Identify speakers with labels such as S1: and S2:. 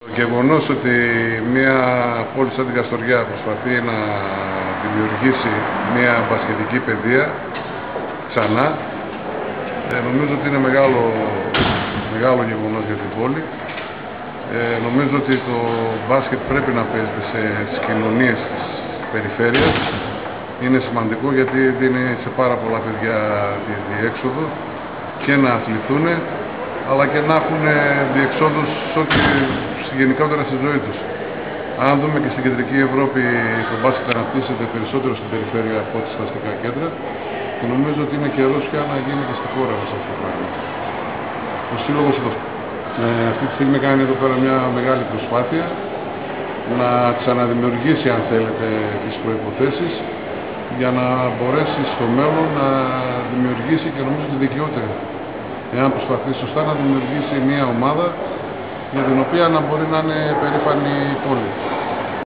S1: Το γεγονός ότι μια πόλη σαν την Καστοριά προσπαθεί να δημιουργήσει μια μπασκετική παιδεία ξανά, νομίζω ότι είναι μεγάλο γεγονός για την πόλη. Νομίζω ότι το μπάσκετ πρέπει να παίζεται στις κοινωνίες της περιφέρειας. Είναι σημαντικό γιατί δίνει σε πάρα πολλά παιδιά τη διέξοδο και να αθληθούν, αλλά και να έχουν διεξόδους γενικότερα στη ζωή τους. Αν δούμε και στην κεντρική Ευρώπη, το μπάσκετ αναπτύσσεται περισσότερο στην περιφέρεια από ό,τι στα αστικά κέντρα και νομίζω ότι είναι καιρός πια να γίνει και στη χώρα μας αυτό το πράγμα. Ο Σύλλογος αυτή τη στιγμή κάνει εδώ πέρα μια μεγάλη προσπάθεια να ξαναδημιουργήσει, αν θέλετε, τις προϋποθέσεις για να μπορέσει στο μέλλον να δημιουργήσει και νομίζω τη δικαιότερη. Εάν προσπαθεί σωστά να δημιουργήσει μια ομάδα για την οποία να μπορεί να είναι περήφανη η πόλη.